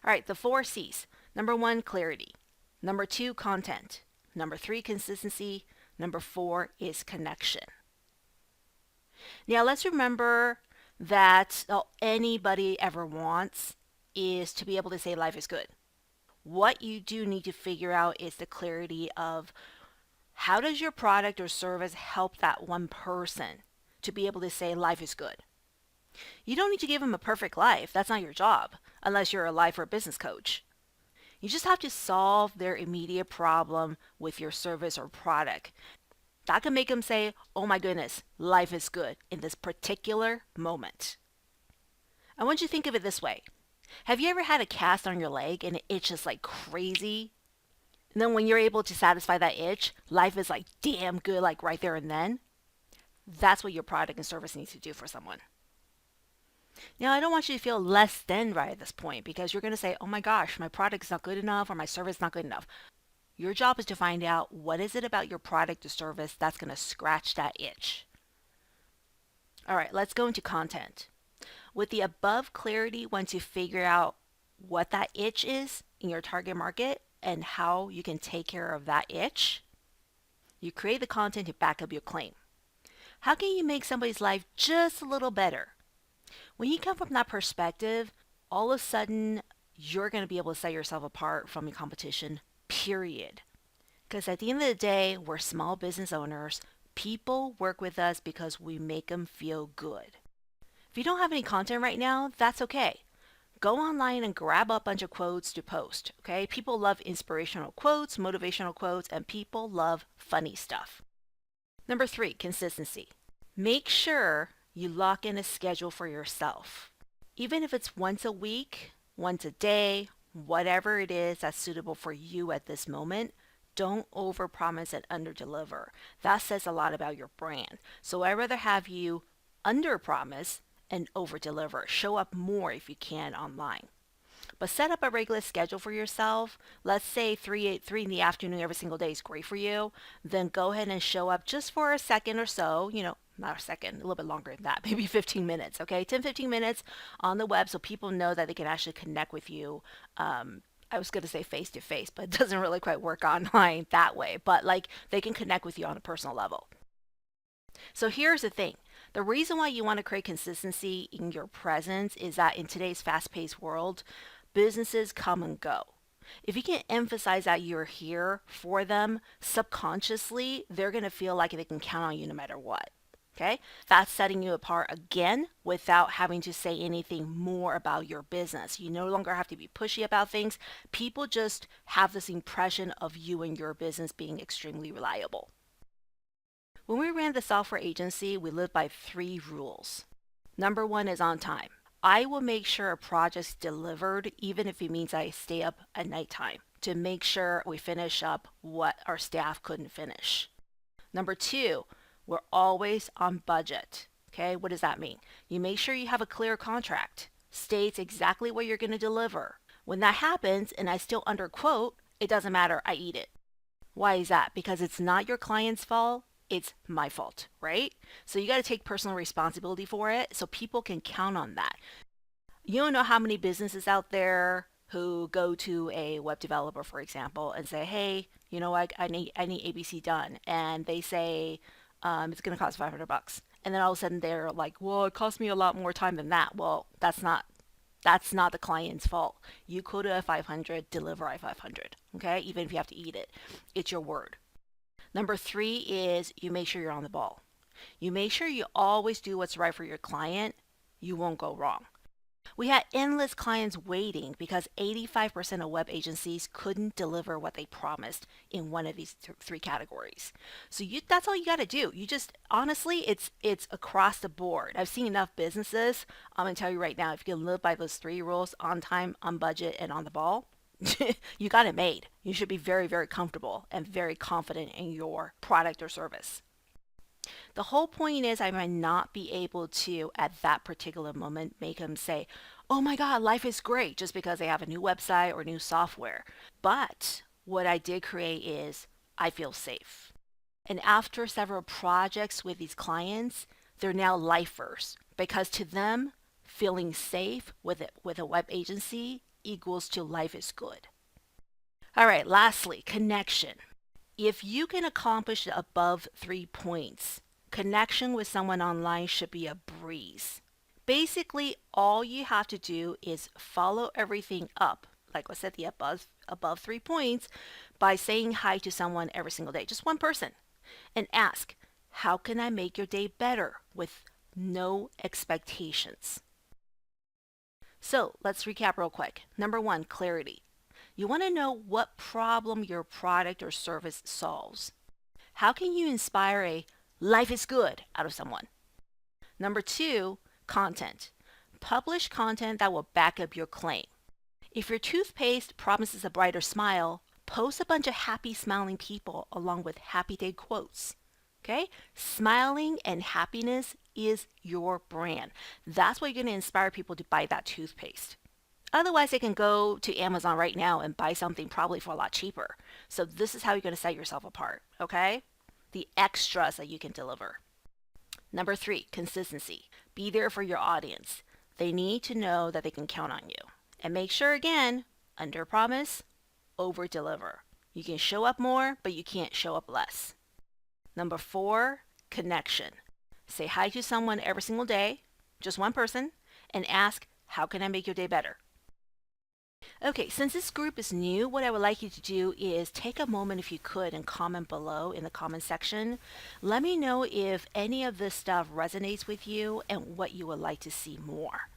All right, the 4 C's. Number 1, clarity. Number 2, content. Number 3, consistency. Number 4 is connection. Now let's remember that all anybody ever wants is to be able to say life is good. What you do need to figure out is the clarity of how does your product or service help that one person to be able to say life is good. You don't need to give them a perfect life. That's not your job, unless you're a life or business coach. You just have to solve their immediate problem with your service or product. That can make them say, oh my goodness, life is good in this particular moment. I want you to think of it this way. Have you ever had a cast on your leg and it itches like crazy? And then when you're able to satisfy that itch, life is like damn good, like right there and then. That's what your product and service needs to do for someone. Now, I don't want you to feel less than right at this point because you're going to say, oh my gosh, my product is not good enough or my service is not good enough. Your job is to find out what is it about your product or service that's going to scratch that itch. All right, let's go into content. With the above clarity, once you figure out what that itch is in your target market and how you can take care of that itch, you create the content to back up your claim. How can you make somebody's life just a little better? When you come from that perspective, all of a sudden you're going to be able to set yourself apart from your competition, period. Because at the end of the day, we're small business owners. People work with us because we make them feel good. If you don't have any content right now, that's okay. Go online and grab a bunch of quotes to post, okay? People love inspirational quotes, motivational quotes, and people love funny stuff. Number 3, consistency. Make sure you lock in a schedule for yourself. Even if it's once a week, once a day, whatever it is that's suitable for you at this moment, don't overpromise and underdeliver. That says a lot about your brand. So I'd rather have you underpromise and overdeliver. Show up more if you can online. But set up a regular schedule for yourself. Let's say 3 in the afternoon every single day is great for you. Then go ahead and show up just for a second or so, not a second, a little bit longer than that, maybe 15 minutes, okay? 10, 15 minutes on the web so people know that they can actually connect with you. I was going to say face to face, but it doesn't really quite work online that way. But like they can connect with you on a personal level. So here's the thing. The reason why you want to create consistency in your presence is that in today's fast-paced world, businesses come and go. If you can emphasize that you're here for them, subconsciously, they're going to feel like they can count on you no matter what. Okay? That's setting you apart again without having to say anything more about your business. You no longer have to be pushy about things. People just have this impression of you and your business being extremely reliable. When we ran the software agency, we lived by 3 rules. Number 1 is on time. I will make sure a project's delivered even if it means I stay up at nighttime to make sure we finish up what our staff couldn't finish. Number 2, we're always on budget. Okay, what does that mean? You make sure you have a clear contract, states exactly what you're going to deliver. When that happens and I still underquote, it doesn't matter, I eat it. Why is that? Because it's not your client's fault, it's my fault, right? So you got to take personal responsibility for it so people can count on that. You don't know how many businesses out there who go to a web developer, for example, and say, hey, you know what, I need ABC done. And they say, it's going to cost $500. And then all of a sudden they're like, well, it cost me a lot more time than that. Well, that's not the client's fault. You quoted a 500, deliver a 500, okay? Even if you have to eat it, it's your word. Number 3 is you make sure you're on the ball. You make sure you always do what's right for your client. You won't go wrong. We had endless clients waiting because 85% of web agencies couldn't deliver what they promised in one of these 3 categories. So that's all you got to do. You just, honestly, it's across the board. I've seen enough businesses. I'm going to tell you right now, if you can live by those 3 rules, on time, on budget, and on the ball, you got it made. You should be very, very comfortable and very confident in your product or service. The whole point is I might not be able to, at that particular moment, make them say, oh my God, life is great just because they have a new website or new software. But what I did create is I feel safe. And after several projects with these clients, they're now lifers because to them, feeling safe with a web agency equals to life is good. All right, lastly, connection. If you can accomplish the above 3 points, connection with someone online should be a breeze. Basically, all you have to do is follow everything up, like I said, the above 3 points, by saying hi to someone every single day, just one person, and ask, how can I make your day better, with no expectations. So let's recap real quick. Number 1, clarity. You want to know what problem your product or service solves. How can you inspire a life is good out of someone? Number 2, content. Publish content that will back up your claim. If your toothpaste promises a brighter smile, post a bunch of happy smiling people along with happy day quotes. Okay? Smiling and happiness is your brand. That's what you're going to inspire people to buy that toothpaste. Otherwise, they can go to Amazon right now and buy something probably for a lot cheaper. So this is how you're going to set yourself apart, okay? The extras that you can deliver. Number 3, consistency. Be there for your audience. They need to know that they can count on you. And make sure, again, under promise, over deliver. You can show up more, but you can't show up less. Number 4, connection. Say hi to someone every single day, just one person, and ask, how can I make your day better? Okay, since this group is new, what I would like you to do is take a moment, if you could, and comment below in the comment section. Let me know if any of this stuff resonates with you and what you would like to see more.